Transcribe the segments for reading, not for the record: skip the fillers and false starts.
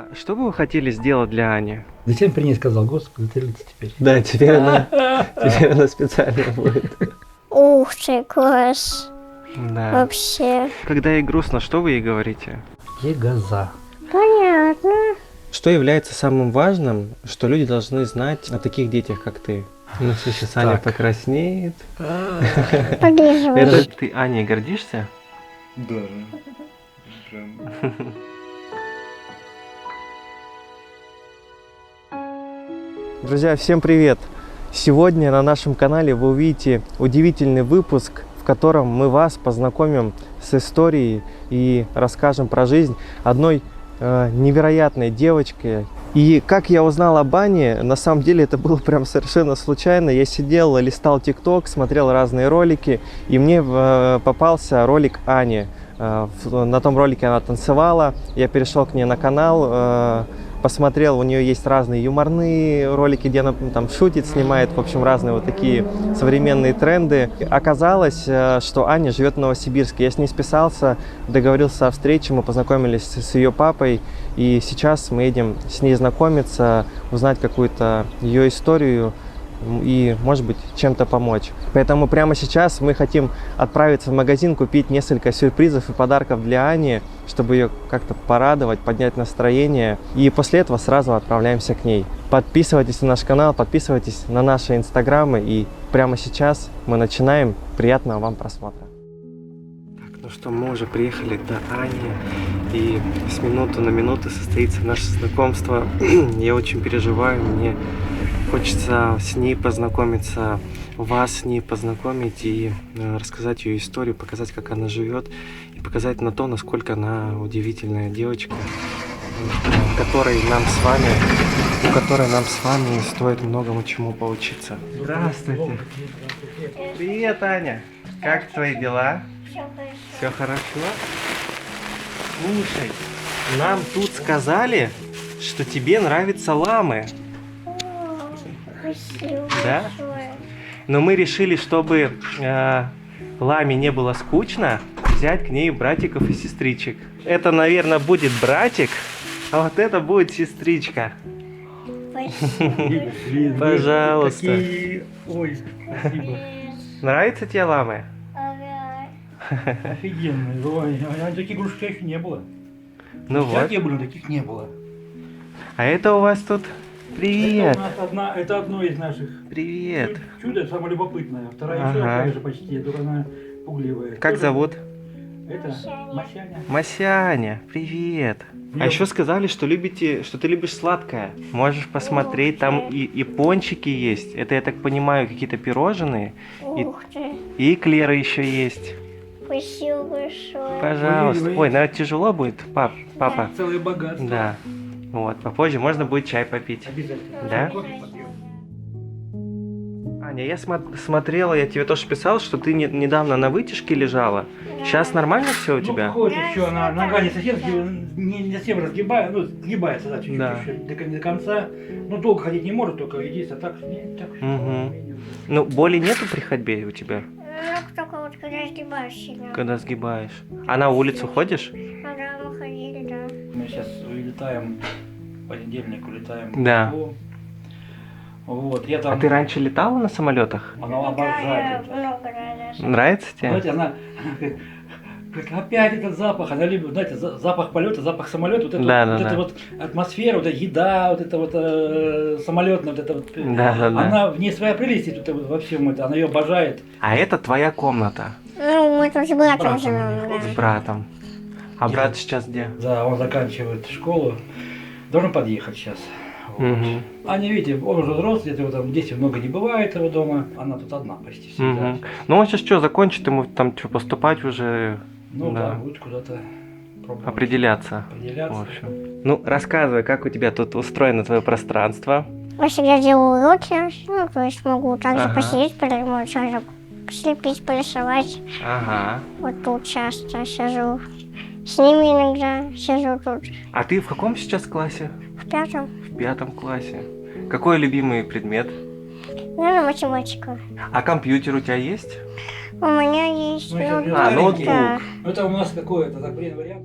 А что бы вы хотели сделать для Ани? Зачем при ней сказал, Господи, ты лица теперь? Да, теперь она специально будет. Ух ты, класс. Да. Вообще. Когда ей грустно, что вы ей говорите? Егоза. Понятно. Что является самым важным, что люди должны знать о таких детях, как ты? Ну, сейчас Аня Так. покраснеет. Подлизывай. Это ты Аней гордишься? Да. Прям. Друзья, всем привет! Сегодня на нашем канале вы увидите удивительный выпуск, в котором мы вас познакомим с историей и расскажем про жизнь одной невероятной девочки. И как я узнал об Ане, на самом деле это было прям совершенно случайно. Я сидел, листал ТикТок, смотрел разные ролики, и мне попался ролик Ани. На том ролике она танцевала, я перешел к ней на канал, посмотрел, у нее есть разные юморные ролики, где она там шутит, снимает, в общем, разные вот такие современные тренды. Оказалось, что Аня живет в Новосибирске. Я с ней списался, договорился о встрече, мы познакомились с ее папой, и сейчас мы едем с ней знакомиться, узнать какую-то ее историю и, может быть, чем-то помочь. Поэтому прямо сейчас мы хотим отправиться в магазин, купить несколько сюрпризов и подарков для Ани, чтобы ее как-то порадовать, поднять настроение. И после этого сразу отправляемся к ней. Подписывайтесь на наш канал, подписывайтесь на наши инстаграмы. И прямо сейчас мы начинаем. Приятного вам просмотра. Так, ну что, мы уже приехали до Ани. И с минуты на минуту состоится наше знакомство. Я очень переживаю, мне хочется с ней познакомиться, вас с ней познакомить и рассказать ее историю, показать, как она живет, и показать на то, насколько она удивительная девочка, у которой нам с вами стоит многому чему поучиться. Здравствуйте. Привет, Аня. Как твои дела? Все хорошо? Слушай, нам тут сказали, что тебе нравятся ламы. Спасибо Да? большое. Но мы решили, чтобы Ламе не было скучно, взять к ней братиков и сестричек. Это, наверное, будет братик, а вот это будет сестричка. Спасибо. Пожалуйста. Такие... Ой, спасибо. Нравится тебе ламы? Ага. Офигенные. Ой, а таких игрушек еще не было. Ну вот. Я были, таких не было. А это у вас тут... Привет. Это одно из наших. Привет. Чудо самое любопытное. Вторая Ага. еще такая же почти, только она пугливая. Как Тоже- зовут? Это Масяня. Масяня. Привет. А еще сказали, что ты любишь сладкое. Можешь посмотреть, там и пончики есть. Это, я так понимаю, какие-то пирожные. Ух ты. И эклеры еще есть. Спасибо большое. Пожалуйста. Ой, наверное, тяжело будет, папа. Целое богатство. Да. Вот, попозже можно будет чай попить. Обязательно. Да? Кофе попьем. Аня, я смотрела, я тебе тоже писал, что ты недавно на вытяжке лежала. Сейчас нормально все у тебя? Ну, ходит еще, она нога не совсем, не совсем разгибает, ну, сгибается, да, чуть-чуть Да. еще до конца. Ну, долго ходить не может, только единственное, так, так. Мгм. Ну, боли нету при ходьбе у тебя, Ну, только вот когда сгибаешь сильно. когда сгибаешь? А на улицу ходишь? Когда мы ходили, да. Мы сейчас улетаем, в понедельник улетаем Да. в Москву. Вот, я там... А ты раньше летала на самолетах? Она Да, я обожает. много раз. Нравится тебе? Знаете, она говорит, опять этот запах, она любит, знаете, запах полета, запах самолета, вот, Да, да, вот да. эта вот атмосфера, вот эта еда, вот это вот самолетная, вот это вот. Да, да, да. Она в ней своя прелесть тут во всем это, она ее обожает. А это твоя комната Ну, мы тут с братом Братом живем, с да. братом. А брат сейчас где? Да, он заканчивает школу, должен подъехать сейчас. Вот. Мгм. Аня, видите, он уже взрослый, его там здесь много не бывает его дома, она тут одна почти всегда. Мгм. Ну он сейчас что, закончит, ему там что, поступать уже, Ну Да. да, будет куда-то пробовать. определяться. Определяться. В общем. Ну, рассказывай, как у тебя тут устроено твое пространство. Я всегда делаю уроки, ну, то есть могу также Ага. посидеть, подумать, тоже слепить, порисовать. Ага. Вот тут часто сижу. С ними иногда сижу тут. А ты в каком сейчас классе? В 5-м. В 5 классе. Какой любимый предмет? Наверное, математика. А компьютер у тебя есть? У меня есть Ну, еще А, ноутбук. ноутбук. Да. Ну, это у нас какой-то, так, блин, вариант.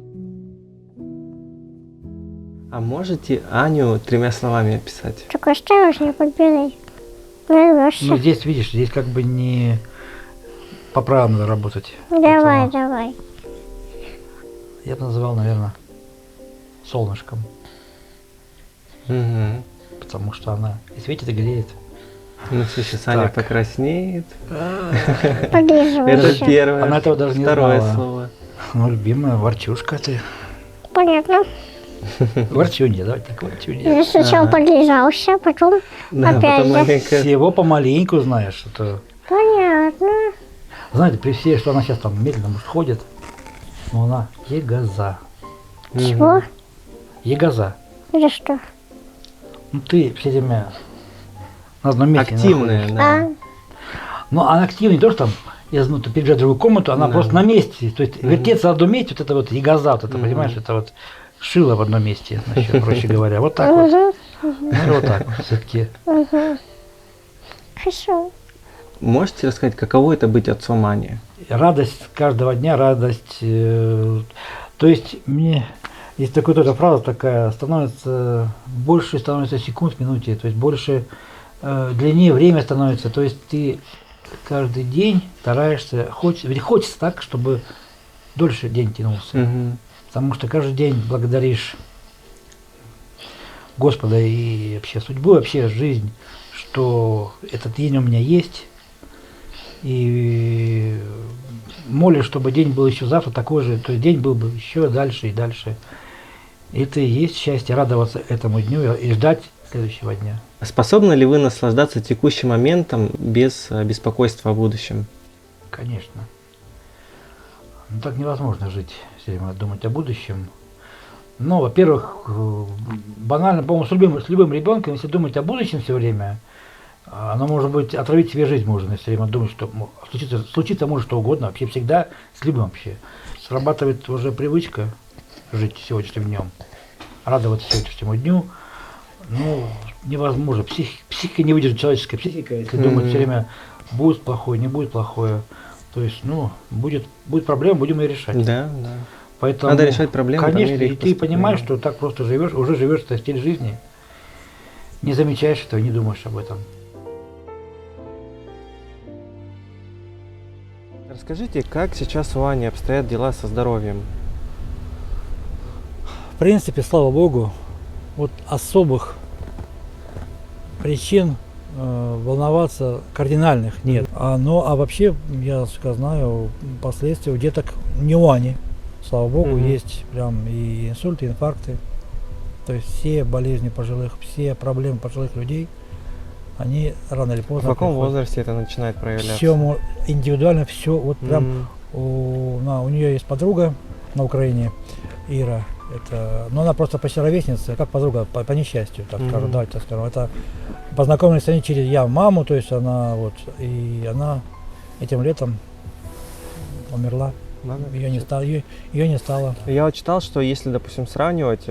А можете Аню 3 словами описать? Только осторожно, подбери. Нарвешься. Ну, здесь, видишь, здесь как бы не по правилам надо работать. Давай, Поэтому давай. я бы называл, наверное, солнышком. Угу. Потому что она и светит, и греет. Ну все, сейчас Аня Так. покраснеет. Это Подлизывайся. первое. Она этого даже не Второе знала. слово. Ну, любимая, ворчушка ты. Понятно. Ворчунья, давай так, ворчунья. Я сначала Ага. подлизался, потом Да, опять потом же. маленько. Всего помаленьку, знаешь. Это... Понятно. Знаете, при всей, что она сейчас там медленно, может, ходит, но она егоза. Чего? Егоза. Это что? Ну, ты все время на одном месте не Активная, находишься. да. Но она активная, не то, что там, я знаю, ты переезжаешь в другую комнату, она Да. просто на месте. То есть вертеться на одном месте, вот это вот егоза, вот это, Мгм. понимаешь, это вот шило в одном месте, значит, проще говоря. Вот так вот. Угу. Ну, вот так вот все-таки. Угу. Хорошо. Можете рассказать, каково это быть отцом Ани? Радость каждого дня, радость. То есть мне есть такая тоже фраза такая, становится больше становится секунд в минуте, то есть больше длиннее время становится, то есть ты каждый день стараешься, ведь хочется так, чтобы дольше день тянулся, Мгм. потому что каждый день благодаришь Господа и вообще судьбу, вообще жизнь, что этот день у меня есть, и молишь, чтобы день был еще завтра такой же, то есть день был бы еще дальше и дальше. И это и есть счастье, радоваться этому дню и ждать следующего дня. Способны ли вы наслаждаться текущим моментом без беспокойства о будущем? Конечно. Ну так невозможно жить, все время думать о будущем. Ну, во-первых, банально, по-моему, с любым ребенком, если думать о будущем все время, оно может быть, отравить себе жизнь можно, если все время думать, что случится может что угодно, вообще всегда, с любым вообще. Срабатывает уже привычка жить сегодняшним днем, радоваться сегодняшнему дню, ну, невозможно. Психика не выдержит, человеческая психика, если думать все время, будет плохое, не будет плохое. То есть, ну, будет проблема, будем ее решать. Да, да. Поэтому, Надо решать проблемы по конечно, мере и их ты понимаешь, поступления. что так просто живешь, уже живешь этот стиль жизни, не замечаешь этого, не думаешь об этом. Расскажите, как сейчас у Ани обстоят дела со здоровьем? В принципе, слава богу, вот особых причин волноваться кардинальных нет. А вообще, я знаю, последствия у деток не у Ани. Слава богу, Мгм. есть прям и инсульты, и инфаркты. То есть все болезни пожилых, все проблемы пожилых людей, они рано или В поздно каком приходят. возрасте это начинает проявляться? Все индивидуально, все вот прям М, у нее есть подруга на Украине, Ира. Но она просто почти ровесница, как подруга по несчастью, так скажем, Мгм. давайте так скажем. Это познакомились они через маму, то есть она вот, и она этим летом умерла. ладно. Ее не стало. Ее не стало. Я вот читал, что если, допустим, сравнивать,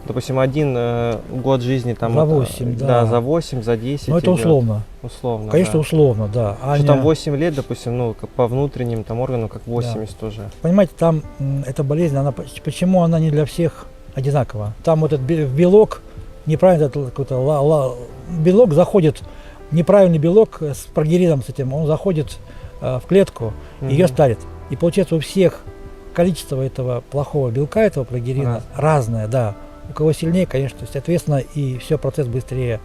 допустим, один год жизни там... За это, 8, да. Да, за 8, за 10 Но это идет. условно. Условно, Конечно, да. условно, да. Что там 8 лет, допустим, ну, как по внутренним там органам, как 80 уже. Понимаете, там эта болезнь, почему она не для всех одинакова? Там вот этот белок, неправильно, какой-то белок заходит, неправильный белок с прогерином с этим, он заходит в клетку, ее Мгм. старит. И получается у всех количество этого плохого белка, этого прогерина разное, да. У кого сильнее, конечно, то есть, соответственно, и все, процесс быстрее.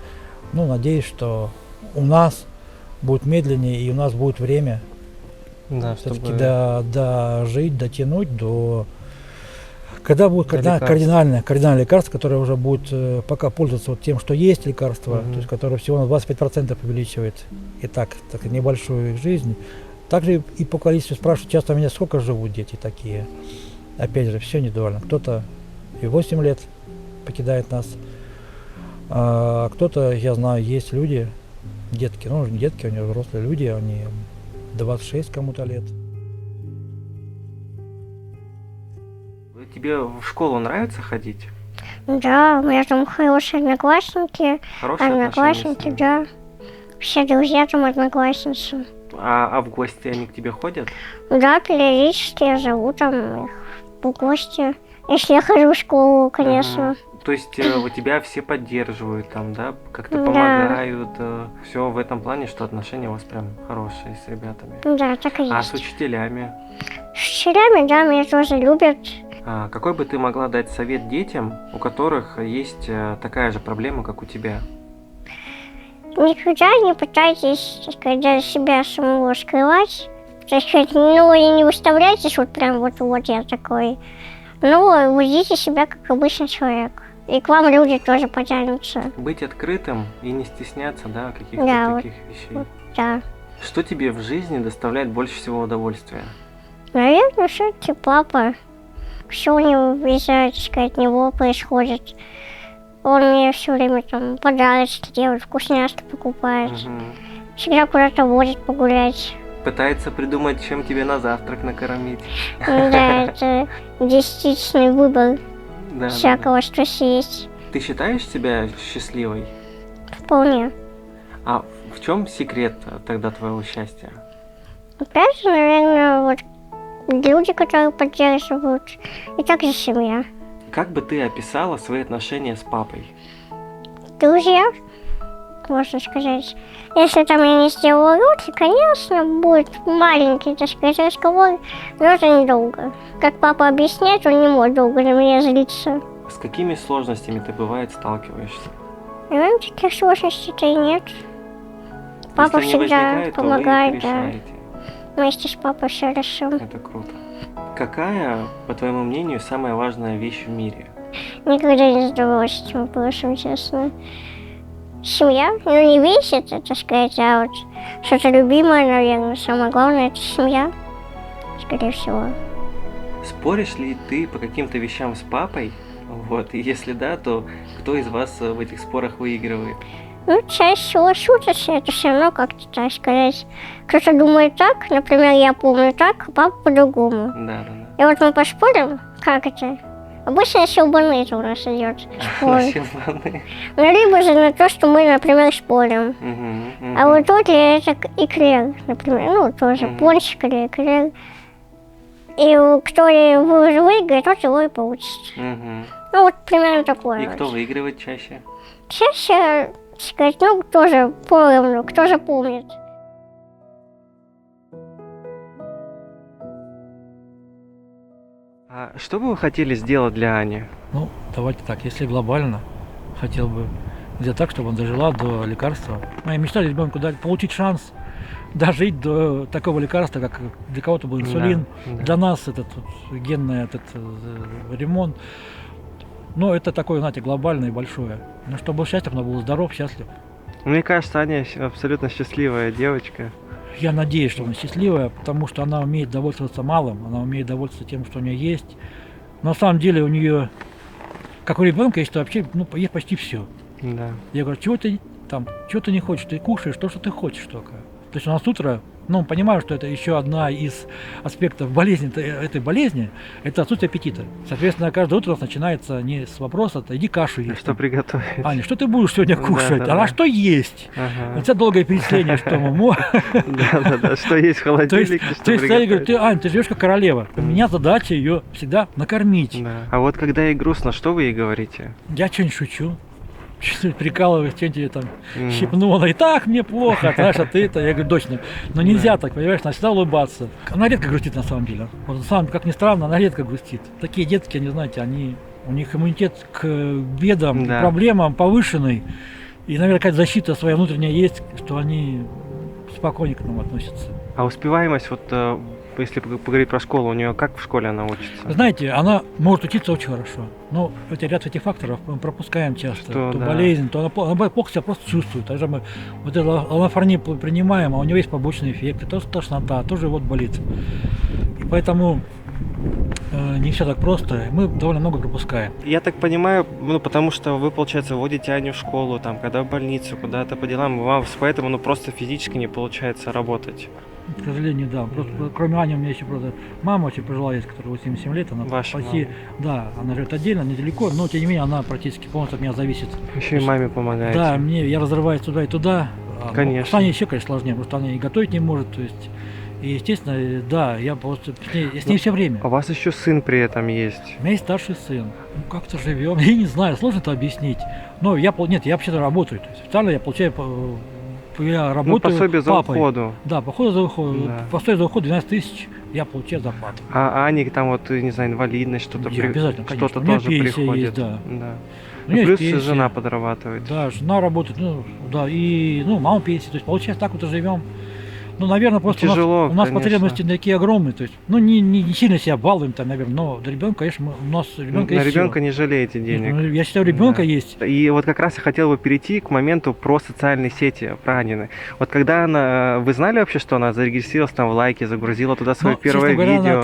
Ну, надеюсь, что у нас будет медленнее, и у нас будет время Да, все-таки чтобы... дожить, дотянуть до... Когда будет До лекарств. кардинальное лекарство, которое уже будет пока пользоваться вот тем, что есть лекарство, Мгм. то есть, которое всего на 25% увеличивает и так небольшую их жизнь. Также и по количеству спрашивают, часто меня сколько живут дети такие. Опять же, все индивидуально. Кто-то и 8 лет покидает нас, а кто-то, я знаю, есть люди, детки, ну уже не детки, у них взрослые люди, они 26 кому-то лет. Тебе в школу нравится ходить? Да, у меня там хорошие одноклассники, Хорошие одноклассники, отношения с да. Все друзья там одноклассницы. ними? А в гости они к тебе ходят? Да, периодически я зову там их в гости. Если я хожу в школу, конечно. То есть у тебя все поддерживают там, да? Как-то Да. помогают. Все в этом плане, что отношения у вас прям хорошие с ребятами. Да, так и А с есть. учителями? С учителями, да, меня тоже любят. Какой бы ты могла дать совет детям, у которых есть такая же проблема, как у тебя? Никогда не пытайтесь, так сказать, даже себя самого скрывать. Так сказать, ну и не выставляйтесь вот прям вот я такой. Ну, ведите себя как обычный человек. И к вам люди тоже потянутся. Быть открытым и не стесняться, да, каких-то Да, таких вещей. Да. Что тебе в жизни доставляет больше всего удовольствия? Наверное, все-таки папа. Все у него из-за, так сказать, него происходит. Он мне все время там подарочки делает, вкусняшки покупает. Мгм. Всегда куда-то водит погулять. Пытается придумать, чем тебе на завтрак накормить. Да, это десятичный выбор Да, да, всякого, что съесть. да. Ты считаешь себя счастливой? Вполне. А в чем секрет тогда твоего счастья? Опять же, наверное, вот люди, которые поддерживают, и также семья. Как бы ты описала свои отношения с папой? Друзья, можно сказать. Если там я не сделала уроки, конечно, будет маленький, так сказать, разговор, но это недолго. Как папа объясняет, он не может долго на меня злиться. С какими сложностями ты, бывает, сталкиваешься? Наверное, таких сложностей-то и нет. Папа Если они всегда возникают, то вы их помогает, да. решаете. Вместе с папой все решим. Это круто. Какая, по твоему мнению, самая важная вещь в мире? Никогда не задавалась этим вопросом, честно. Семья? Ну, не весь это, так сказать, а вот что-то любимое, наверное. Самое главное, это семья, скорее всего. Споришь ли ты по каким-то вещам с папой? Вот, и если да, то кто из вас в этих спорах выигрывает? Ну, чаще всего шуточно, это все равно как-то, так сказать. Кто-то думает так, например, я помню так, а папа по-другому. Да, да, И вот мы поспорим, как это? Обычно щелбаны это у нас идет. да. Спор. Ну, либо же на то, что мы, например, спорим. А вот тут это эклер, например, ну, тоже Мгм. пончик или эклер. И кто выиграет, тот его и получит. Ну, вот примерно такое. И вот. кто выигрывает чаще? Чаще, сказать, ну, тоже поровну, кто же помнит. А что бы вы хотели сделать для Ани? Ну, давайте так, если глобально, хотел бы сделать так, чтобы она дожила до лекарства. Моя мечта ребенку дать, получить шанс дожить до такого лекарства, как для кого-то был инсулин, Да. для нас этот вот генный ремонт. Но это такое, знаете, глобальное и большое. Но чтобы был счастлив, она был здоров, счастлив. Мне кажется, Аня абсолютно счастливая девочка. Я надеюсь, что она счастливая, потому что она умеет довольствоваться малым, она умеет довольствоваться тем, что у нее есть. Но на самом деле у нее, как у ребенка, есть вообще, ну, есть почти все. Да. Я говорю, чего ты не хочешь, ты кушаешь то, что ты хочешь только. То есть у нас утро, ну, понимаю, что это еще одна из аспектов болезни, этой болезни, это отсутствие аппетита. Соответственно, каждое утро у нас начинается не с вопроса, иди кашу есть. Что приготовить? Аня, что ты будешь сегодня Да, кушать? да, да. А что есть? Ага. У тебя долгое перечисление, что мы. Да. Что есть в холодильнике, что То есть, я говорю, приготовить. Ань, ты живешь как королева. У меня задача ее всегда накормить. Да. А вот когда ей грустно, что вы ей говорите? Я что-нибудь шучу. Что-нибудь прикалываюсь, что-нибудь тебе там Мгм. щипнула. И так мне плохо, знаешь, а ты это. Я говорю, дочь, но нельзя так, понимаешь, надо всегда улыбаться. Она редко грустит на самом деле. Вот на самом деле, как ни странно, она редко грустит. Такие детки, они, знаете, у них иммунитет к бедам, Да. к проблемам повышенный. И, наверное, какая-то защита своя внутренняя есть, что они спокойнее к нам относятся. А успеваемость, вот если поговорить про школу, у нее как в школе она учится? Знаете, она может учиться очень хорошо, но это ряд этих факторов мы пропускаем часто. Что, То да. болезнь, то она плохо себя просто чувствует. Также мы вот это ланофорнин принимаем, а у него есть побочные эффекты, то тошнота, то живот болит. И поэтому не все так просто, мы довольно много пропускаем. Я так понимаю, ну потому что вы, получается, водите Аню в школу, там, когда в больницу, куда-то по делам, вам поэтому ну просто физически не получается работать. К сожалению, да. Просто, кроме Ани, у меня еще просто мама очень пожилая есть, которая 87 лет. Она Ваша почти, да, она живет отдельно, недалеко, но тем не менее она практически полностью от меня зависит. Еще и маме помогаете. Да, я разрываюсь туда и туда. Конечно. С Аней еще, конечно, сложнее, потому что она и готовить не может, то есть И, естественно, да, я просто с ней все время. А у вас еще сын при этом есть. У меня есть старший сын. Ну, как-то живем. Я не знаю, сложно это объяснить. Но я вообще-то работаю. То есть официально я получаю, я работаю пособие за папой. уходу. Да, походу за уход. Да. Пособие за уход 12 тысяч я получаю зарплату. А Ане там вот, не знаю, инвалидность, что-то Обязательно, конечно. что-то У нее тоже пенсия приходит. есть, да. Да. У нее Плюс есть пенсия. жена подрабатывает. Да, жена работает, ну, да, и, ну, мама пенсия. То есть, получается, так вот и живем. Ну, наверное, просто Тяжело, у нас конечно. потребности такие огромные. То есть, ну, не сильно себя балуем там, наверное, но до ребенка, конечно, у нас ребенка На есть ребенка всё. не жалеете денег. Ну, я считаю, ребенка Да. есть. И вот как раз я хотел бы перейти к моменту про социальные сети, про Анины. Вот когда она, вы знали вообще, что она зарегистрировалась там в Лайке, загрузила туда свое Ну, первое честно говоря,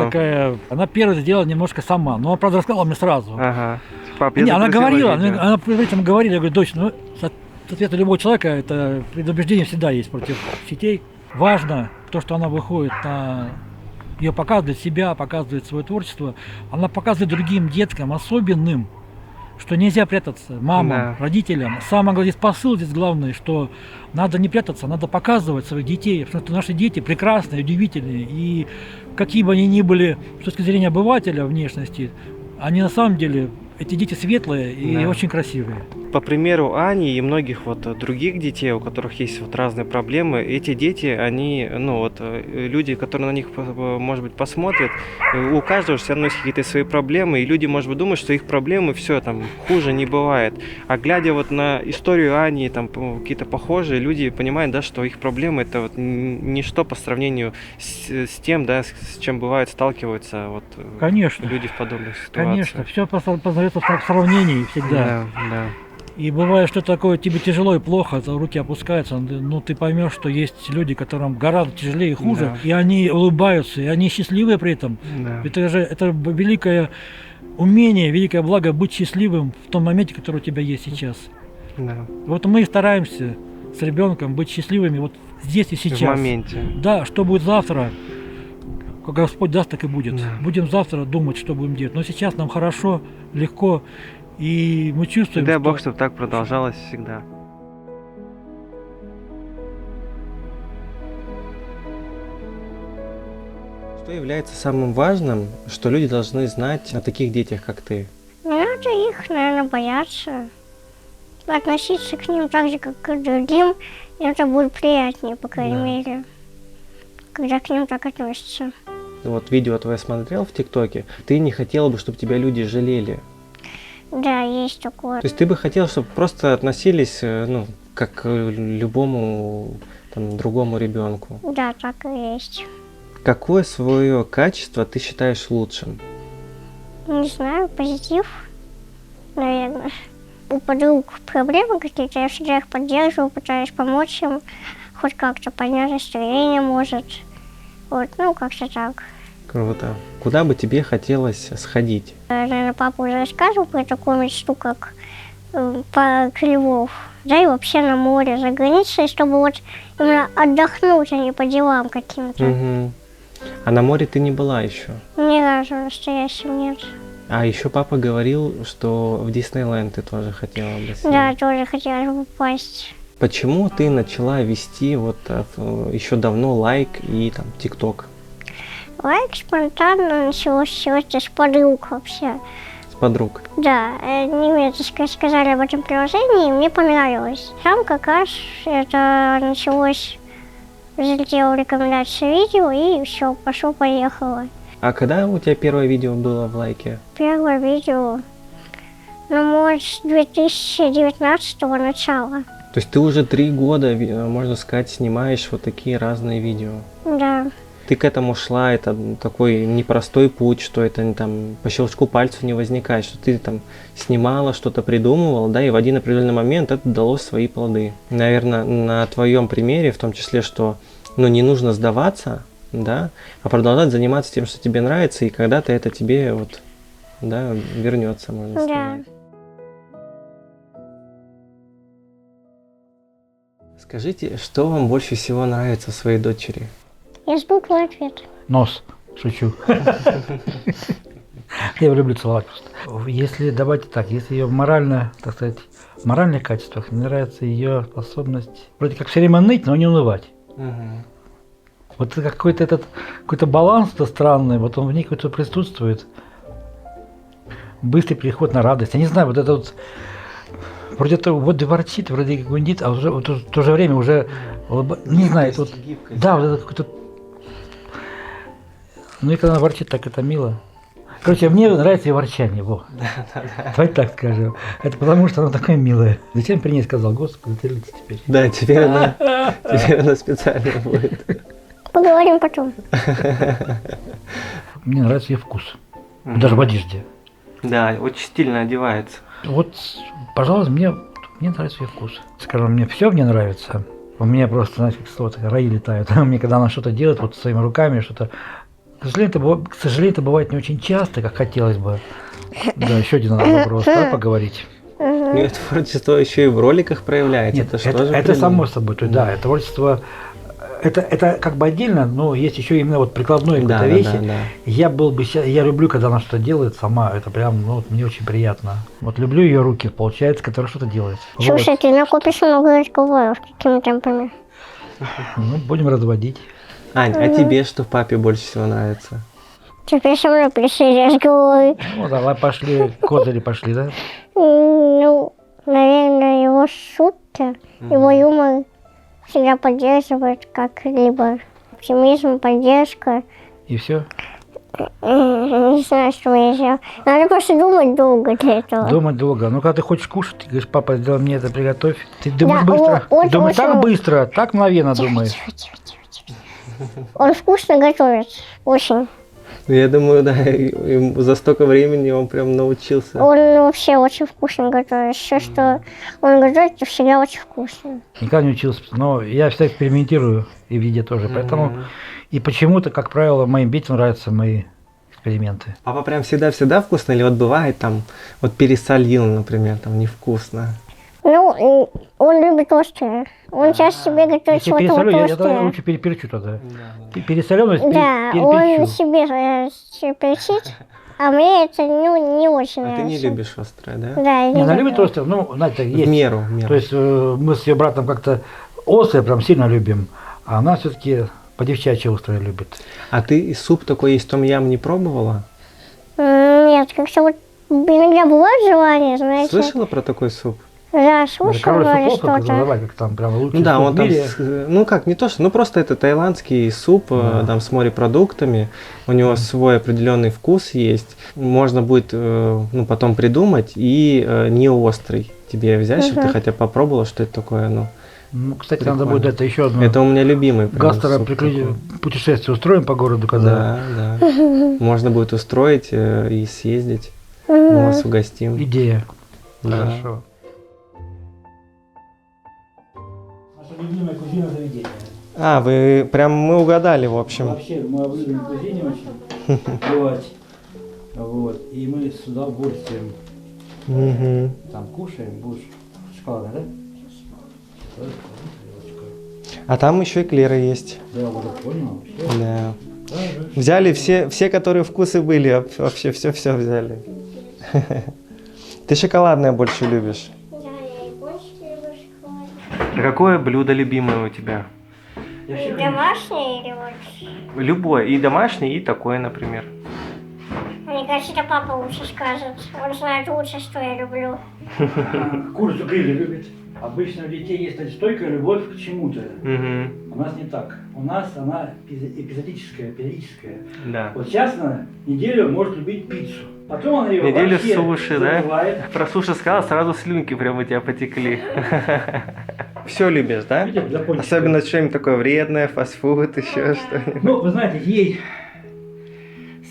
видео? она первое сделала немножко сама, но она, правда, рассказала мне сразу. Ага. Пап, я Не, она загрузила говорила, видео. она при этом говорила, я говорю, дочь, ну, соответственно, любого человека, это предубеждение всегда есть против сетей. Важно то, что она выходит ее показывает себя, показывает свое творчество, она показывает другим деткам, особенным, что нельзя прятаться мамам, Да. родителям. Самое главное, здесь посыл здесь главный, что надо не прятаться, надо показывать своих детей, потому что наши дети прекрасные, удивительные, и какие бы они ни были с точки зрения обывателя внешности, они на самом деле, эти дети светлые и Да. очень красивые. По примеру Ани и многих вот других детей, у которых есть вот разные проблемы, эти дети, они, ну вот люди, которые на них, может быть, посмотрят, у каждого все равно есть какие-то свои проблемы, и люди, может быть, думают, что их проблемы все там хуже не бывает. А глядя вот на историю Ани, там какие-то похожие, люди понимают, да, что их проблемы это вот ничто по сравнению с тем, да, с чем бывает сталкиваются вот Конечно. люди в подобных ситуациях. Конечно, все познается в сравнении всегда. Да, да. И бывает, что такое тебе тяжело и плохо, руки опускаются, ну ты поймешь, что есть люди, которым гораздо тяжелее и хуже, Да. и они улыбаются, и они счастливые при этом. Да. Это великое умение, великое благо быть счастливым в том моменте, который у тебя есть сейчас. Да. Вот мы и стараемся с ребенком быть счастливыми вот здесь и сейчас. В моменте. Да, что будет завтра, как Господь даст, так и будет. Да. Будем завтра думать, что будем делать. Но сейчас нам хорошо, легко, и мы чувствуем, Дай Бог, чтобы так продолжалось всегда. Что является самым важным, что люди должны знать о таких детях, как ты? Не надо их, наверное, бояться. Относиться к ним так же, как к другим, и это будет приятнее, по крайней Да. мере, когда к ним так относятся. Вот видео твое смотрел в ТикТоке, ты не хотела бы, чтобы тебя люди жалели. Да, есть такое. То есть ты бы хотел, чтобы просто относились, ну, как к любому там, другому ребенку. Да, так и есть. Какое свое качество ты считаешь лучшим? Не знаю, позитив, наверное. У подруг проблемы какие-то, я всегда их поддерживаю, пытаюсь помочь им, хоть как-то поднять настроение, может. Вот, ну, как-то так. Круто. Куда бы тебе хотелось сходить? Наверное, папа уже рассказывал про такую мечту, как по Львов. Да и вообще на море, за границей, чтобы вот именно отдохнуть, а не по делам каким-то. Мгм. А на море ты не была еще? Ни разу настоящем нет. А еще папа говорил, что в Диснейленд ты тоже хотела бы съездить. Да, тоже хотелось бы попасть. Почему ты начала вести вот еще давно лайк и там ТикТок Лайк спонтанно началось все с подруг вообще. с подруг? Да, они мне сказали об этом приложении, и мне понравилось. Там как раз это началось, залетела рекомендация видео, и все, пошло-поехало. А когда у тебя первое видео было в лайке? Первое видео, ну, может, с 2019 начала. То есть ты уже 3 года, можно сказать, снимаешь вот такие разные видео. Да, Ты к этому шла, это такой непростой путь, что это не там по щелчку пальцев не возникает, что ты там снимала, что-то придумывала, да, и в один определенный момент это дало свои плоды. Наверное, на твоем примере, в том числе, что ну, не нужно сдаваться, да, а продолжать заниматься тем, что тебе нравится, и когда-то это тебе вот, да, вернется, можно да. сказать. Скажите, что вам больше всего нравится в своей дочери? Я жду твой ответ. Нос, шучу. Я его люблю целовать просто. Если, давайте так, если ее морально, так сказать, в моральных качествах, мне нравится ее способность вроде как все время ныть, но не унывать. Мгм. Вот какой-то какой-то баланс-то странный, вот он в ней какой-то присутствует. Быстрый переход на радость. Я не знаю, вот это вот вроде это вот ворчит, вроде как гундит, а уже вот, в то же время уже не знаю, это вот, гибкость. да, вот это какой-то. Ну и когда она ворчит, так это мило. Короче, мне нравится ее ворчание, во. Давай так скажем. Это потому, что она такая милая. Зачем при ней сказал, Господи, ты лица теперь. Да, теперь она специально будет. Поговорим потом. Мне нравится ее вкус. Даже в одежде. Да, очень стильно одевается. Вот, пожалуйста, мне нравится ее вкус. Скажем, мне все в ней нравится. У меня просто, знаете, как слово, раи летают. Мне, когда она что-то делает вот своими руками, что-то. К сожалению, это бывает не очень часто, как хотелось бы. Да, еще один надо вопрос, да, поговорить. Ну, это творчество еще и в роликах проявляется. Нет, это что же это само собой. То есть, да, это творчество. Это как бы отдельно, но есть еще именно вот прикладной какой-то Да, вещи. да, да. Я люблю, когда она что-то делает сама. Это прям, ну, вот мне очень приятно. Вот люблю ее руки, получается, которые что-то делают. Слушай, Вот. ты накопишь много разговоров, какими темпами? Ну, будем разводить. Ань, а тебе что в папе больше всего нравится? Теперь со мной пришли разговоры. Ну, давай пошли, козыри пошли, да? Ну, наверное, его шутки, его юмор всегда поддерживает как-либо. Оптимизм, поддержка. И все. Не знаю, что я еще. Надо просто думать долго для этого. Думать долго. Ну, когда ты хочешь кушать, ты говоришь, папа, сделай мне это, приготовь. Ты думаешь Да, быстро. он Ты думаешь очень- так быстро, так мгновенно думаешь. Тихо. Он вкусно готовит. Очень. Ну, я думаю, да, и за столько времени он прям научился. Он вообще очень вкусно готовит. Все, что он готовит, это всегда очень вкусно. Никогда не учился. Но я всегда экспериментирую и в еде тоже. Поэтому и почему-то, как правило, моим детям нравятся мои эксперименты. Папа прям всегда вкусно, или вот бывает там, вот пересолил, например, там невкусно. Ну, он любит острое. Он сейчас себе готовит Если что-то вот пересолю, я тогда острое. лучше переперчу тогда. Пересоленность Да, он себе перчит, а мне это не очень А нравится. ты не любишь острое, да? Да, я Не, она любит люблю. острое, ну, знаете, В есть. меру, в меру. То есть мы с ее братом как-то острое прям сильно любим, а она все-таки по-девчачьи острое любит. А ты суп такой есть том-ям не пробовала? Нет, как-то вот иногда бывает желание, знаете. Слышала про такой суп? Да, Это слушала король говорит, супов, как что-то. называть, как там прям лучший Ну да, суп он в там, мире. ну как, не то что, ну просто это таиландский суп, Да. там с морепродуктами, у него свой определенный вкус есть, можно будет, ну потом придумать, и не острый тебе взять, чтобы ты хотя бы попробовала, что это такое, ну. Ну, кстати, Прикольно. надо будет это еще одно Это у меня любимый прям суп такой. путешествие устроим по городу, когда Да, да. Можно будет устроить и съездить, мы вас угостим. идея. Да. Хорошо. Наша любимая кузина заведения. А, вы прям мы угадали, в общем. Вообще, мы об любимой кузине очень бывать. Вот. И мы с удовольствием Мгм. там кушаем. Будешь шоколадный, да? А там еще эклеры есть. Да, уже понял. Всё. Да. Да, да. Взяли все, которые вкусы были, вообще все взяли. Ты шоколадное больше любишь? Да, я и больше люблю шоколад. Какое блюдо любимое у тебя? Я вообще Домашний или вот? Любое, и домашнее, и такое, например. Мне кажется, это папа лучше скажет. Он знает лучше, что я люблю. курицу гриль любит. Обычно у детей есть эта стойкая любовь к чему-то. Угу. У нас не так. У нас она эпизодическая, периодическая. Да. Вот сейчас на неделю может любить пиццу. Потом она ее Неделю вообще суши, да? забывает. Про суши сказала, сразу слюнки прямо у тебя потекли. Все любишь, да? Видите, для пончиков. Особенно что-нибудь такое вредное, фастфуд, еще что-нибудь. Ну, вы знаете, ей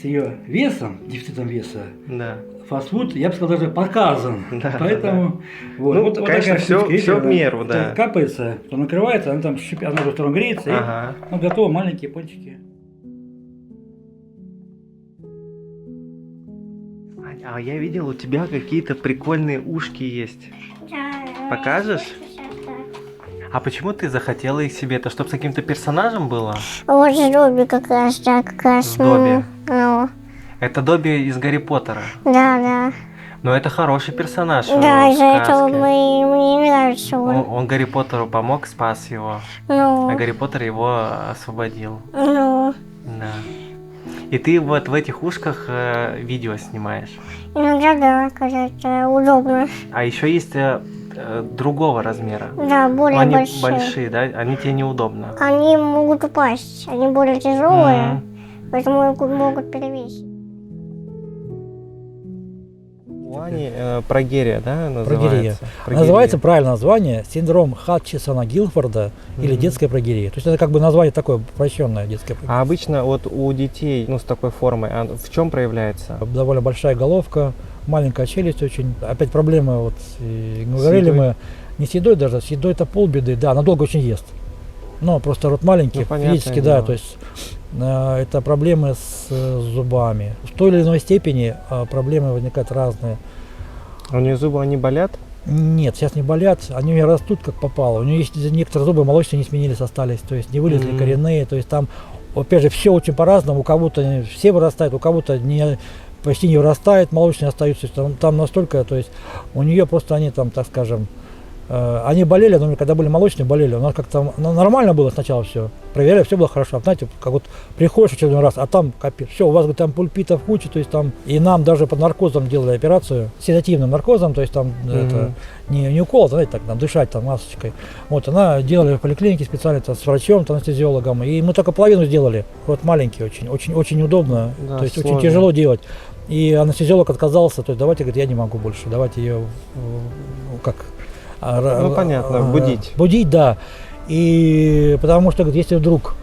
с ее весом, дефицитом веса, Да. фастфуд, я бы сказал, даже показан. Да, Поэтому, вот, Ну, вот конечно, такая всё- штучка, видите, всё в она меру, вот да. так капается, то накрывается, она там шипит, она в сторону греется, Ага. и ну, готово, маленькие пончики. Аня, а я видел, у тебя какие-то прикольные ушки есть. Да. Покажешь? Сейчас, да. А почему ты захотела их себе? Это чтобы с каким-то персонажем было? Вот с Добби как раз, да, как раз. С Добби. Ну, Это Добби из Гарри Поттера. да. Но это хороший персонаж. Да, в из-за этого сказке. мне не нравится он. Он Гарри Поттеру помог, спас его, Ну, а Гарри Поттер его освободил. ну, Да. И ты вот в этих ушках видео снимаешь. иногда да, когда это удобно. А еще есть другого размера. Да, более Они большие. большие, да? Они тебе неудобно. Они могут упасть, они более тяжелые, поэтому могут перевесить. У Ани прогерия, да, Прогерия. называется? Называется правильное название синдром Хатчисона-Гилфорда или детская прогерия. То есть это как бы название такое упрощенное, детская прогерия. А обычно вот у детей, ну, с такой формой, в чем проявляется? Довольно большая головка, маленькая челюсть очень. Опять проблемы, вот, и говорили едой? мы, не с едой даже, с едой это полбеды, да, она долго очень ест. Но просто рот маленький, Ну, понятное физически, да, дело. то есть это проблемы с зубами. В той или иной степени проблемы возникают разные. У нее зубы, они болят? Нет, сейчас не болят, они у нее растут как попало. У нее есть некоторые зубы молочные не сменились, остались, то есть не вылезли Мгм. коренные, то есть там, опять же, все очень по-разному, у кого-то все вырастают, у кого-то почти не вырастает, молочные остаются, то есть там настолько, то есть у нее просто они там, так скажем, они болели, но когда были молочные, болели. У нас как-то нормально было сначала все. Проверяли, все было хорошо. А знаете, как вот приходишь очередной раз, а там капец. Все, у вас говорит, там пульпитов куча, то есть там. И нам даже под наркозом делали операцию, седативным наркозом, то есть там это не укол, знаете, так там дышать там масочкой. Вот она делали в поликлинике специально там, с врачом, там, анестезиологом. И мы только половину сделали. Вот маленький очень удобно. Да, то есть сложно. очень тяжело делать. И анестезиолог отказался, то есть давайте, говорит, я не могу больше, давайте ее как. Ну, понятно, будить. Будить, да. И потому что, говорит, если вдруг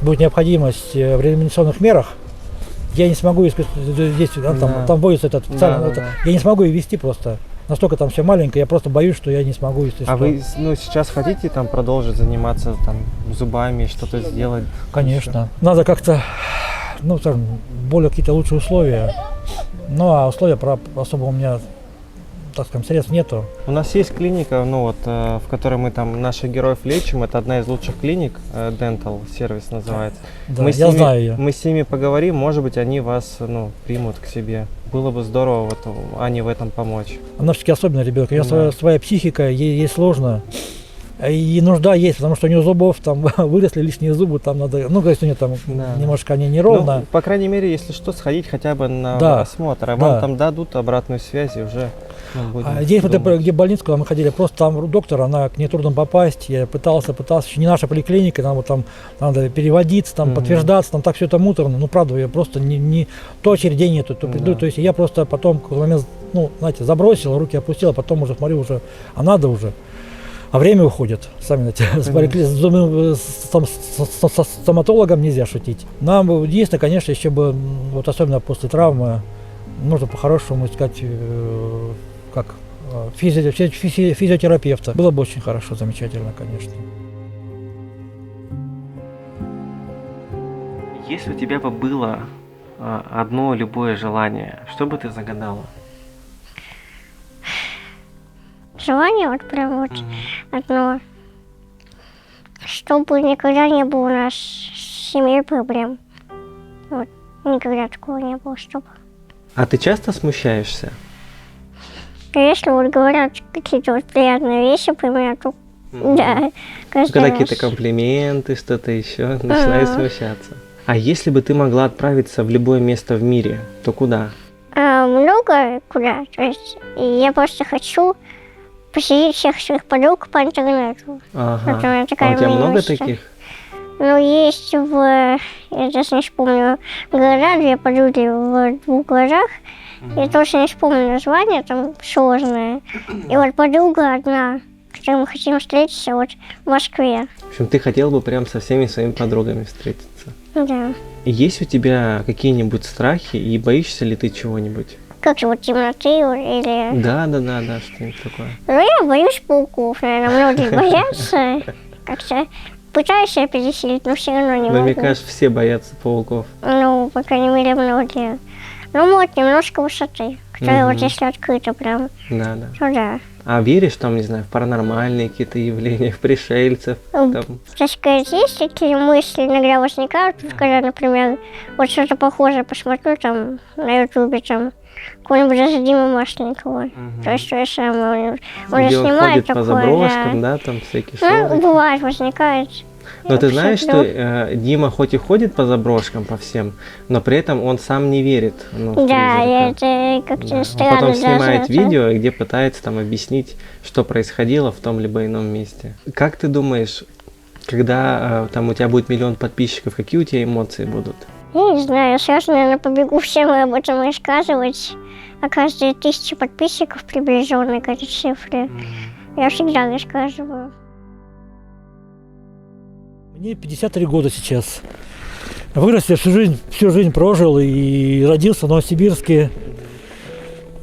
будет необходимость в реанимационных мерах, я не смогу, здесь там вводится этот, я не могу ее вести просто. Настолько там все маленькое, я просто боюсь, что я не смогу, если А что. вы, ну, сейчас хотите там продолжить заниматься там зубами, что-то сделать? Конечно. Надо как-то, ну, скажем, более какие-то лучшие условия. Ну, а условия особо у меня, так скажем, средств нету. У нас есть клиника, ну вот, в которой мы там наших героев лечим. Это одна из лучших клиник, Dental Service называется. Да, Мы с я ними, знаю ее. Мы с ними поговорим, может быть, они вас, ну, примут к себе. Было бы здорово вот Ане в этом помочь. Она все-таки особенный ребенок, у нее Да. своя психика, ей сложно. И нужда есть, потому что у нее зубов там выросли лишние зубы, там надо, ну, то есть у нее там Да. немножко они неровно. Ну, по крайней мере, если что, сходить хотя бы на Да, осмотр, а да. вам там дадут обратную связь и уже будем А здесь вот думать. где больница, куда мы ходили, просто там доктор, она к ней трудно попасть. Я пытался, еще не наша поликлиника, нам вот там надо переводиться, там подтверждаться, там так все это муторно. Ну, правда, я просто не то очередей нету, то приду. Да. То есть я просто потом в какой-то момент, ну, знаете, забросил, руки опустил, а потом уже смотрю уже, а надо уже. А время уходит, сами знаете, с стоматологом нельзя шутить. Нам единственное, конечно, еще бы, вот особенно после травмы, нужно по-хорошему искать как физиотерапевта. Было бы очень хорошо, замечательно, конечно. Если у тебя бы было одно любое желание, что бы ты загадала? Желание вот прям вот одно, чтобы никогда не было у нас с семьей проблем. Вот, никогда такого не было, чтобы. А ты часто смущаешься? Если вот говорят какие-то вот приятные вещи про меня, то да, каждый Когда раз. какие-то комплименты, что-то еще, начинаешь смущаться. А если бы ты могла отправиться в любое место в мире, то куда? Много куда, то есть я просто хочу посетить всех своих подруг по интернету. Ага. Вот у меня А такая у тебя много мечта. таких? Ну, есть я даже не вспомню, города, две подруги в 2 городах. Я точно не вспомню название, там сложное. И вот подруга одна, с которой мы хотим встретиться вот в Москве. В общем, ты хотел бы прям со всеми своими подругами встретиться. Да. И есть у тебя какие-нибудь страхи и боишься ли ты чего-нибудь? Как же вот темноты или... Да, что-нибудь такое. Ну, я боюсь пауков, наверное, многие боятся. Как-то пытаюсь себя пересилить, но все равно не Но могу. мне кажется, все боятся пауков. Ну, по крайней мере, многие. Ну, вот немножко высоты, которая вот если открыта прям, Да. то да. А веришь там, не знаю, в паранормальные какие-то явления, в пришельцев? Там? Так сказать, есть такие мысли иногда возникают, когда, например, вот что-то похожее посмотрю там на ютубе, там, какого-нибудь даже Димы Масленникова. То есть то же самое. Он же Где он снимает ходит такое, по заброшкам, да, там всякие Ну, шоры. бывает, возникает. Но ты знаешь, что Всё. Дима хоть и ходит по заброшкам, по всем, но при этом он сам не верит. Ну, в Да, призрака. это как-то Да. Он странно потом даже снимает это. видео, где пытается там объяснить, что происходило в том либо ином месте. Как ты думаешь, когда там у тебя будет 1 000 000 подписчиков, какие у тебя эмоции будут? Я не знаю, сейчас, наверное, побегу всем об этом рассказывать. А каждые 1000 подписчиков, приближенные к этой цифре, я всегда рассказываю. Мне 53 года сейчас. Вырос я всю жизнь прожил и родился в Новосибирске.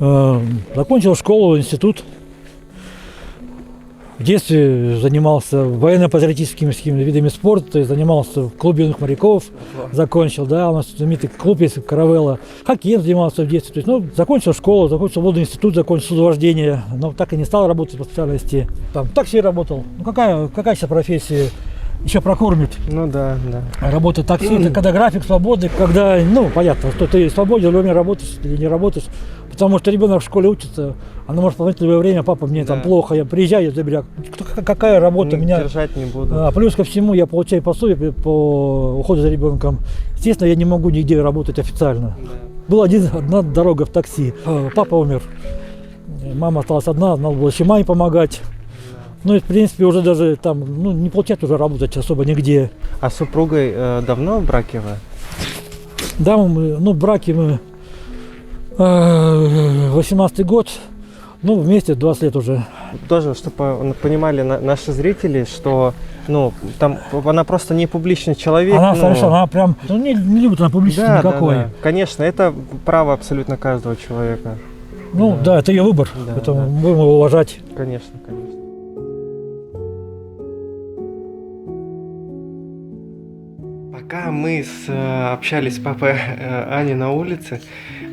Закончил школу, институт. В детстве занимался военно-патриотическими видами спорта, то есть занимался в клубе юных моряков, закончил, да, у нас знаменитый клуб есть, Каравелла. Хоккеем занимался в детстве, то есть, ну, закончил школу, закончил водный институт, закончил судовождение, но так и не стал работать по специальности. Там в такси работал. Ну, какая сейчас профессия еще прокормит? Ну да, да. Работа такси, это когда график свободы, когда, ну, понятно, что ты свободен, время работаешь или не работаешь, потому что ребенок в школе учится, она может позвонить в любое время: папа, мне там Да. плохо, я приезжаю, я заберу. Какая работа у меня? Держать не буду. Плюс ко всему я получаю пособие по уходу за ребенком. Естественно, я не могу нигде работать официально. Была одна дорога в такси. Папа умер. Мама осталась одна, надо было еще маме помогать. Ну и в принципе уже даже там, ну, не получается уже работать особо нигде. А с супругой давно в браке вы? Да, в браке мы 18-й год, ну, вместе 20 лет уже. Тоже, чтобы понимали наши зрители, что, ну, там она просто не публичный человек. Она ну, совершенно, она прям, ну, не любит она публичности да, никакой. Да, да. Конечно, это право абсолютно каждого человека. Ну, да, это ее выбор, Да, поэтому да. будем его уважать. Конечно, конечно. Пока мы общались с папой Аней на улице,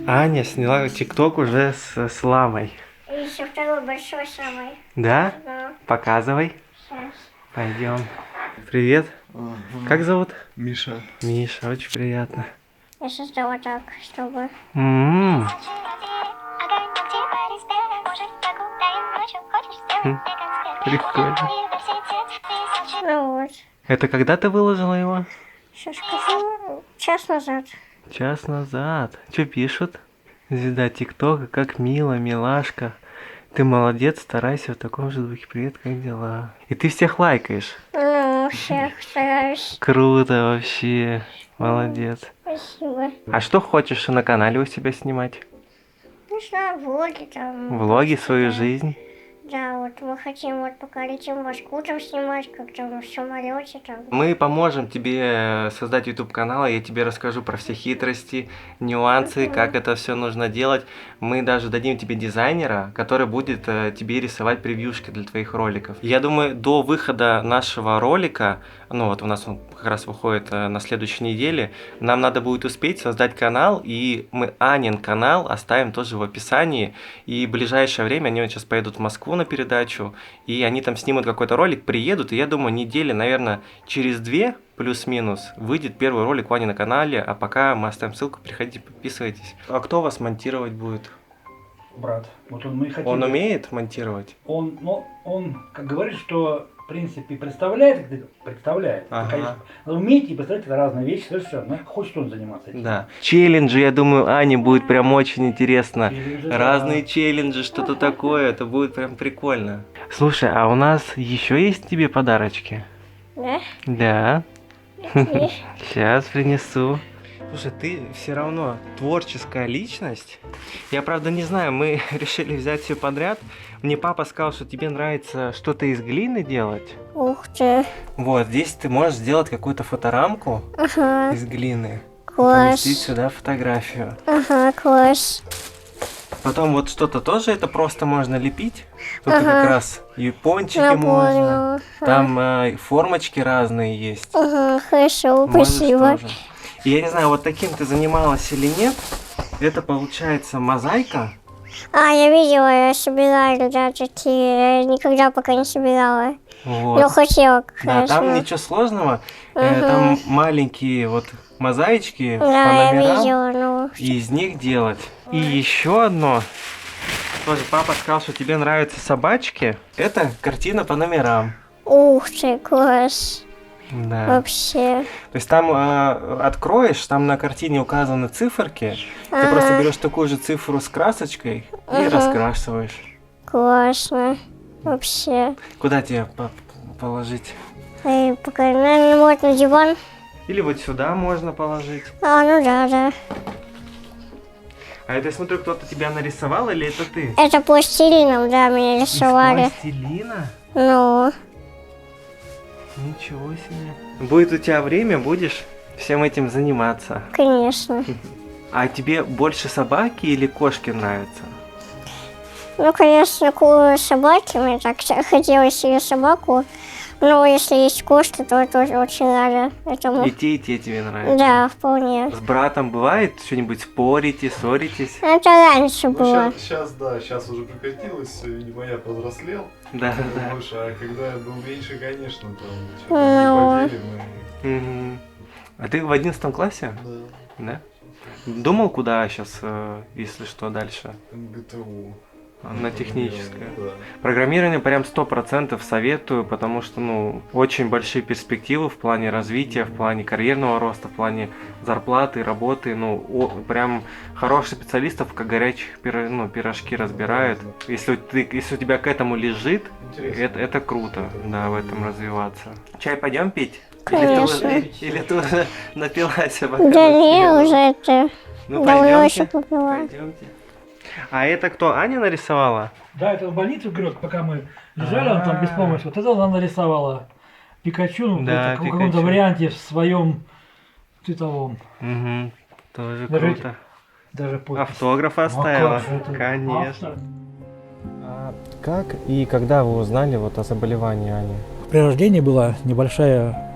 Аня сняла ТикТок уже с Ламой. И еще второй большой самый. Да? Да, Показывай. сейчас. Пойдем. Привет. Как зовут? Миша. Миша, очень приятно. Я создала так, чтобы... М. Прикольно. Ну вот, Это когда ты выложила его? сейчас скажу, час назад. Час назад. Что пишут? Звезда ТикТока, как мило, милашка. Ты молодец, старайся в таком же духе. Привет, как дела? И ты всех лайкаешь. Ну, всех стараюсь. Круто вообще. Молодец. Спасибо. А что хочешь на канале у себя снимать? Не знаю, влоги там. Влоги, свою Да. жизнь? Да, вот мы хотим вот пока летим в Москву там снимать, как там в самолете там. Мы поможем тебе создать YouTube канал, я тебе расскажу про все хитрости, нюансы, как это все нужно делать. Мы даже дадим тебе дизайнера, который будет тебе рисовать превьюшки для твоих роликов. Я думаю, до выхода нашего ролика, ну вот у нас он как раз выходит на следующей неделе, нам надо будет успеть создать канал, и мы Анин канал оставим тоже в описании. И в ближайшее время они вот сейчас поедут в Москву на передачу, и они там снимут какой-то ролик, приедут, и я думаю, недели, наверное, через 2 плюс-минус выйдет первый ролик Вани на канале, а пока мы оставим ссылку, приходите, подписывайтесь. А кто вас монтировать будет? Брат, вот мы хотим... Он умеет монтировать? Он, ну, он, как говорит, что в принципе представляет, Ага. конечно, но уметь и представлять — это разные вещи совершенно. Хочет он заниматься этим. Да. Челленджи, я думаю, Ане будет прям очень интересно. Челленджи, да. Разные челленджи, что-то такое, это будет прям прикольно. Слушай, а у нас еще есть тебе подарочки? Да? Да. И Сейчас принесу. Слушай, ты все равно творческая личность. Я, правда, не знаю, мы решили взять все подряд. Мне папа сказал, что тебе нравится что-то из глины делать. Ух ты. Вот, здесь ты можешь сделать какую-то фоторамку Ага, из глины. класс. Поместить сюда фотографию. Ага, класс. Потом вот что-то тоже это просто можно лепить. Тут Ага. как раз и пончики Я можно. поняла. Там формочки разные есть. Ага, хорошо, Можешь спасибо. тоже. И я не знаю, вот таким ты занималась или нет. Это получается мозаика. А, я видела, я собирала, да, такие. Я никогда пока не собирала. Вот. Но хотела как Да, раз. там ну. ничего сложного. Ага. Там маленькие вот мозаички по Да, я номерам видела, ну. и из них делать. И еще одно. Тоже папа сказал, что тебе нравятся собачки. Это картина по номерам. Ух ты, класс. Да. Вообще. То есть там откроешь, там на картине указаны циферки. Ты просто берешь такую же цифру с красочкой и раскрашиваешь. Классно. Вообще. Куда тебе положить? Пока, наверное, вот на диван. Или вот сюда можно положить. Ну да. А это, я смотрю, кто-то тебя нарисовал или это ты? Это пластилином, да, меня рисовали. Из пластилина? Ну, Ничего себе. Будет у тебя время, будешь всем этим заниматься. конечно. А тебе больше собаки или кошки нравятся? Ну, конечно, собаки. Мне так хотелось себе собаку. Но если есть кошка, то я тоже очень рада этому. И те тебе нравятся? Да, вполне. С братом бывает что-нибудь спорите, ссоритесь? Это раньше Ну, было. сейчас уже прекратилось, видимо, я повзрослел. Да. Больше, а когда я был меньше, конечно, там Ну. что-то не поделим. Мгм. А ты в 11 классе? Да. Да? Думал, куда сейчас, если что, дальше? МГТУ. На техническое. Да. Программирование прям 100% советую, потому что, очень большие перспективы в плане развития, в плане карьерного роста, в плане зарплаты, работы. Прям хороших специалистов, как горячих пирожки разбирают. Если у тебя к этому лежит, Интересно. это круто, да, в этом развиваться. Чай пойдем пить? Конечно. Или ты уже напилась? Да не, уже это давно еще попила. Пойдемте. А это кто, Аня нарисовала? Да, это в больнице, говорю, пока мы лежали, она там без помощи. Вот это она нарисовала Пикачу, Да, в каком-то Пикачу. варианте в своем цветовом. Угу, тоже Даже круто. Даже подпись. Автограф Ну, а оставила, как же это? конечно. Автор. Как и когда вы узнали о заболевании Ани? При рождении была небольшая,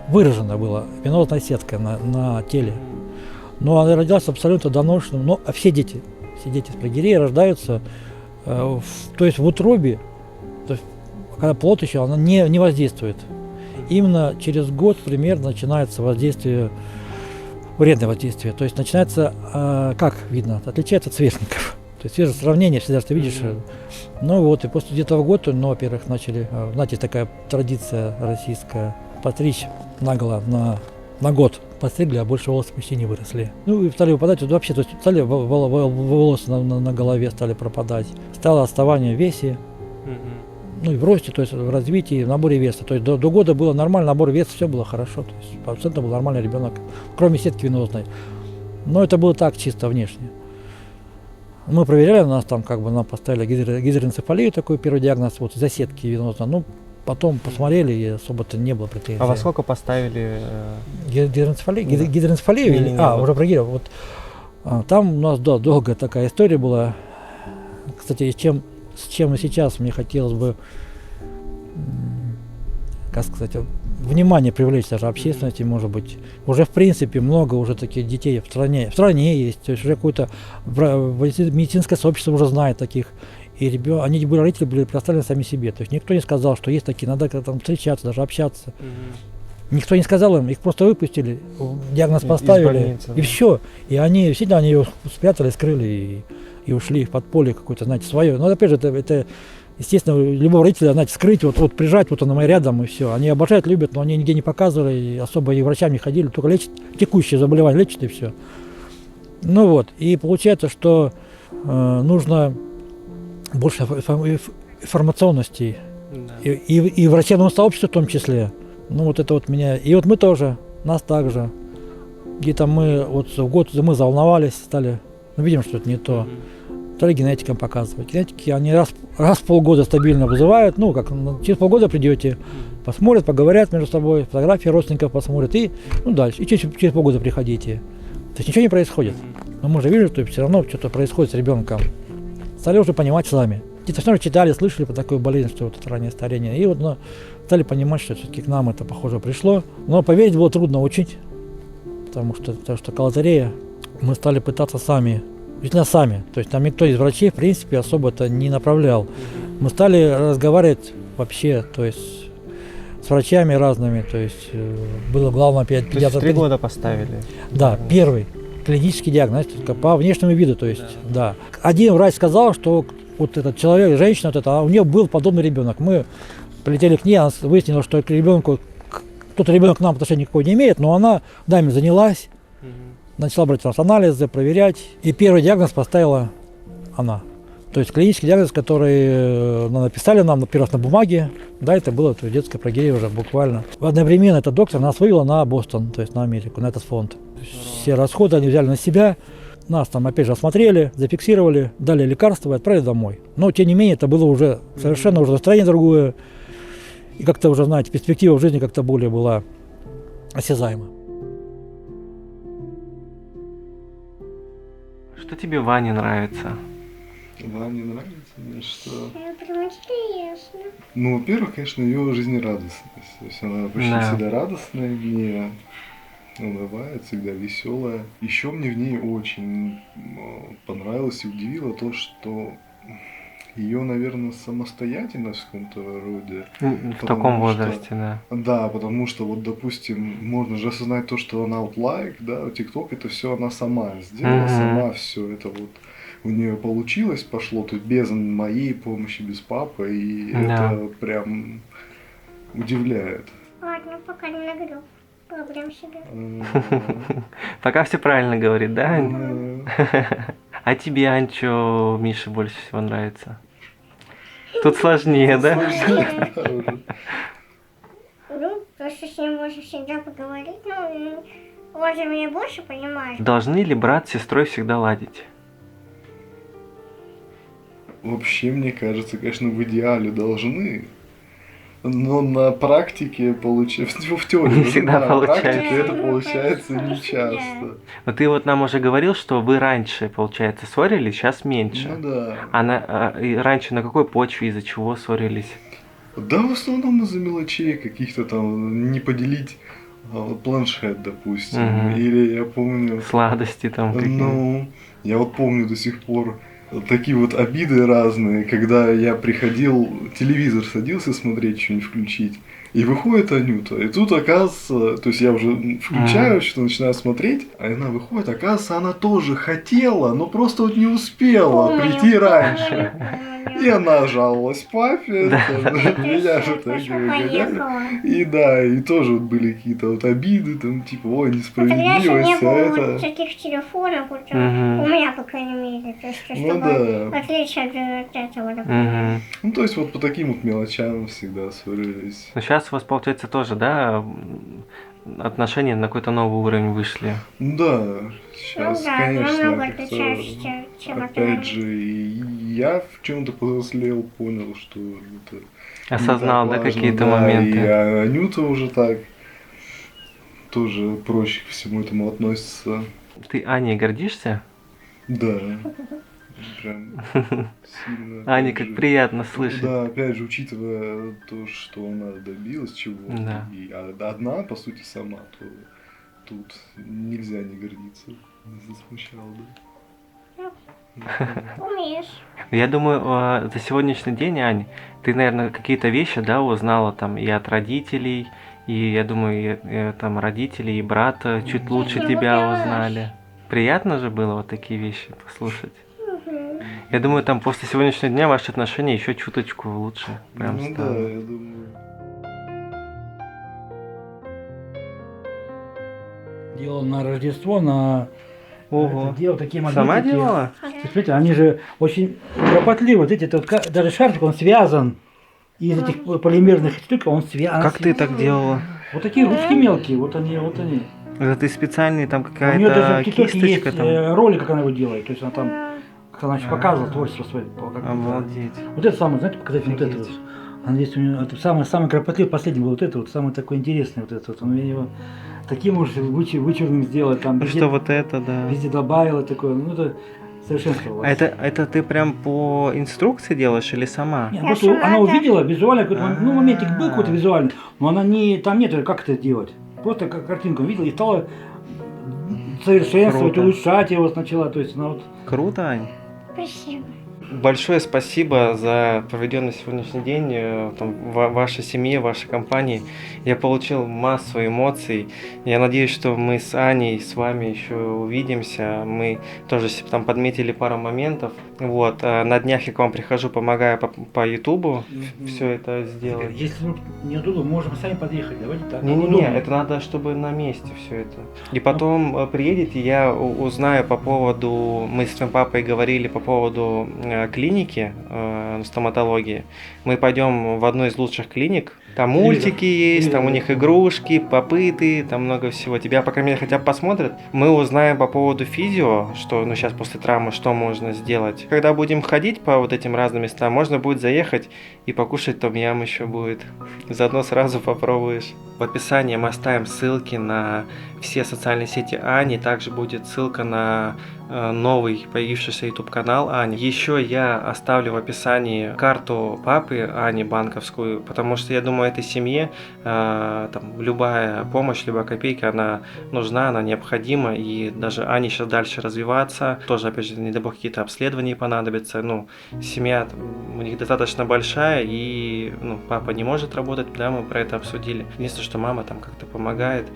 выражена была венозная сетка на теле. Но она родилась абсолютно доношенным. Но все дети с прогиреей рождаются, то есть в утробе, то есть когда плод еще, она не воздействует. Именно через год примерно начинается воздействие, вредное воздействие. То есть начинается, как видно, отличается от сверстников. То есть свежее сравнение, всегда что видишь. И после где-то года, во-первых, начали, знаете, такая традиция российская, постричь наголо на год. Постригли, а больше волосы почти не выросли. И стали выпадать, вообще, то есть стали волосы на голове стали пропадать. Стало отставание в весе, и в росте, то есть в развитии, в наборе веса. То есть до года было нормально, набор веса, все было хорошо. То есть абсолютно был нормальный ребенок, кроме сетки венозной. Но это было так, чисто внешне. Мы проверяли, нас там нам поставили гидроэнцефалию, такой первый диагноз, из-за сетки венозной. Потом посмотрели, и особо-то не было претензий. А во сколько поставили? Гидроэнцефалию? Да. Гидроэнцефалию? Не, Уже про гидро. Там у нас, долгая такая история была. Кстати, с чем и сейчас мне хотелось бы, внимание привлечь даже общественности, может быть. Уже в принципе много уже таких детей в стране есть. То есть уже какое-то медицинское сообщество уже знает таких. И родители были предоставлены сами себе. То есть никто не сказал, что есть такие, надо там встречаться, даже общаться. Никто не сказал им, их просто выпустили, диагноз поставили, больницы, и да. все. И они его спрятали, скрыли и ушли в подполье какое-то, свое. Но опять же, это естественно, любого родителя, скрыть, прижать, он рядом, и все. Они обожают, любят, но они нигде не показывали, и особо и врачам не ходили, только лечат текущие заболевания, лечат и все. И получается, что нужно больше информационности, Да. и врачебному сообществу в том числе. Это меня. И мы тоже, нас также. Где-то мы в год мы заволновались, стали, видим, что это не то. Стали генетикам показывать. Генетики, они раз в полгода стабильно вызывают, через полгода придете, посмотрят, поговорят между собой, фотографии родственников посмотрят, и дальше. И через полгода приходите. То есть ничего не происходит. Но мы же видим, что все равно что-то происходит с ребенком. Стали уже понимать сами. Где-то все равно читали, слышали про такую болезнь, что это раннее старение. И стали понимать, что все-таки к нам это, похоже, пришло. Но поверить было трудно очень, потому что калатерея, мы стали пытаться сами. Действительно сами. То есть там никто из врачей, в принципе, особо-то не направлял. Мы стали разговаривать вообще, то есть с врачами разными, то есть было главное То есть педиатр. 3 года поставили. Да, первый клинический диагноз, только по внешнему виду, то есть, да. Один врач сказал, что вот этот человек, женщина, вот эта, у нее был подобный ребенок. Мы прилетели к ней, она выяснила, что к ребенку, тот ребенок к нам отношения никакого не имеет, но она нами занялась, начала брать у нас анализы, проверять, и первый диагноз поставила она. То есть клинический диагноз, который написали нам первый раз на бумаге, да, это было то есть, детская прогерия уже буквально. Одновременно этот доктор нас вывел на Бостон, то есть на Америку, на этот фонд. Все расходы они взяли на себя, нас там опять же осмотрели, зафиксировали, дали лекарства и отправили домой. Но тем не менее это было уже совершенно уже настроение другое, и как-то уже, знаете, перспектива в жизни как-то более была осязаема. Что тебе в Ване нравится? Вам не нравится мне, что... Прям интересно. Ну, во-первых, конечно, ее жизнерадостность. То есть она почти Да. всегда радостная, не унывает, всегда веселая. Еще мне в ней очень понравилось и удивило то, что ее, наверное, самостоятельность в каком-то роде. В Потому таком что- возрасте, да. Да, потому что вот, допустим, можно же осознать то, что она вот лайк, да, ТикТок это все она сама сделала, Мгм. сама все это вот у нее получилось, пошло, то есть без моей помощи, без папы, и Да. это прям удивляет. Ладно, пока не нагрел. Проблем себе. Пока все правильно говорит, да, Ань? Да. А тебе, Ань, что Мише больше всего нравится? Тут сложнее, да? Ну, просто с ним можно всегда поговорить. Ну, он же меня больше понимает. Должны ли брат с сестрой всегда ладить? Вообще, мне кажется, конечно, в идеале должны. Но на практике получается, в теории, Не всегда на получается. практике это Ну, получается конечно, не да. часто. Вот ты вот нам уже говорил, что вы раньше, получается, ссорились, сейчас меньше. Ну да. И раньше на какой почве, из-за чего ссорились? Да, в основном из-за мелочей каких-то там, не поделить планшет, допустим. Мгм. Или я помню, Сладости там какие-то. ну, я вот помню до сих пор такие вот обиды разные, когда я приходил, телевизор садился смотреть, что-нибудь включить, и выходит Анюта, и тут оказывается, то есть я уже включаю, что начинаю смотреть, а она выходит, оказывается, она тоже хотела, но просто вот не успела Помню, прийти раньше. помню. И она жаловалась папе, Да. меня же так Почему выгоняли. поехала? И да, и тоже вот были какие-то вот обиды, там, типа, ой, Ну, тогда еще не несправедливость, а было вот это... таких телефонов, вот, Мгм. у меня, по крайней мере, то есть, Ну чтобы да. отличие от этого, Мгм. Ну, то есть вот по таким вот мелочам всегда ссорились. Ну сейчас у вас, получается, тоже, да, отношения на какой-то новый уровень вышли. Ну да, сейчас, Ну да, конечно, намного как-то, отличаешься, чем опять это. же, и я в чем-то повзрослел, понял, что это не Осознал, так да, важно, какие-то да, моменты. И Анюта уже так тоже проще ко всему этому относится. Ты Аней гордишься? Да, прям сильно. Ане, опять как же. приятно слышать. Да, опять же, учитывая то, что она добилась чего-то, Да. и одна, по сути, сама, то тут нельзя не гордиться. Засмущал, да. Умеешь. Я думаю, за сегодняшний день, Ань, ты, наверное, какие-то вещи, да, узнала там и от родителей, и, я думаю, и, там родители и брата чуть лучше Зачем тебя выбираешь? узнали. Приятно же было вот такие вещи послушать. Мгм. Я думаю, там после сегодняшнего дня ваши отношения еще чуточку лучше. Прям Ну да, стало. я думаю. Делал на Рождество, на Ого. это, делал такие Сама магнитики. делала? Смотрите, они же очень кропотливо. Видите, это вот даже шарфик, он связан из этих полимерных штук, он связан. Как ты так делала? Вот такие ручки мелкие, вот они, вот они. Это ты специальный, там У нее даже какая-то в ТикТоке есть кисточка там? ролик, как она его делает. То есть она там, как она еще А. показывала творчество свое. как это. Обалдеть. Вот это самое, знаете, показать вот это вот. Она здесь у нее, это самое кропотливое, последний был вот это вот, самый такой интересный вот этот вот. Он его таким уж вычурным сделал, там Ну везде, что, вот это, да. везде добавила такое, ну это совершенство. А это ты прям по инструкции делаешь или сама? Нет, Я просто сама она так. увидела визуально, какой-то, ну, моментик был А. какой-то визуальный, но она не, там нет, как это делать. Просто как картинку увидела и стала совершенствовать, Круто. улучшать его сначала. То есть она вот Круто, Ань. Спасибо. большое спасибо за проведенный сегодняшний день там, в вашей семье, в вашей компании. Я получил массу эмоций. Я надеюсь, что мы с Аней, с вами еще увидимся. Мы тоже там подметили пару моментов. Вот. На днях я к вам прихожу, помогаю по Ютубу все это сделать. Если неудобно, можем сами подъехать. Давайте так. Не-не-не, это надо, чтобы на месте все это. И потом приедете, я узнаю по поводу, мы с твоим папой говорили по поводу клиники стоматологии. Мы пойдем в одну из лучших клиник. Там мультики есть, там у них игрушки, попыты, там много всего. Тебя, по крайней мере, хотя бы посмотрят. Мы узнаем по поводу физио, что, ну, сейчас после травмы, что можно сделать. Когда будем ходить по вот этим разным местам, можно будет заехать и покушать том-ям еще будет. Заодно сразу попробуешь. В описании мы оставим ссылки на все социальные сети Ани. Также будет ссылка на новый появившийся YouTube канал Ани. Еще я оставлю в описании карту папы Ани банковскую, потому что я думаю, этой семье там, любая помощь, любая копейка, она нужна, она необходима. И даже Ане сейчас дальше развиваться, тоже, опять же, не дай бог, какие-то обследования понадобятся. Ну, семья там, у них достаточно большая, и ну, папа не может работать, да, мы про это обсудили. Единственное, что мама там как-то помогает.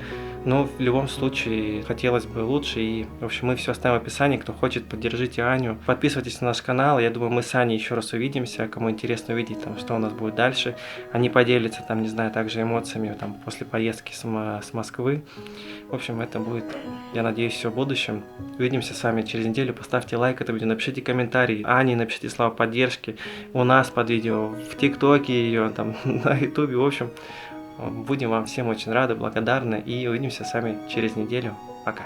Но в любом случае хотелось бы лучше. И, в общем, мы все оставим в описании. Кто хочет, поддержите Аню. Подписывайтесь на наш канал. Я думаю, мы с Аней еще раз увидимся. Кому интересно увидеть, там, что у нас будет дальше. Они поделятся, там, не знаю, также эмоциями там, после поездки с Москвы. В общем, это будет, я надеюсь, все в будущем. Увидимся с вами через неделю. Поставьте лайк этому видео, напишите комментарий. Ане напишите слова поддержки. У нас под видео, в ТикТоке ее, там, на Ютубе. В общем, будем вам всем очень рады, благодарны и увидимся с вами через неделю. Пока.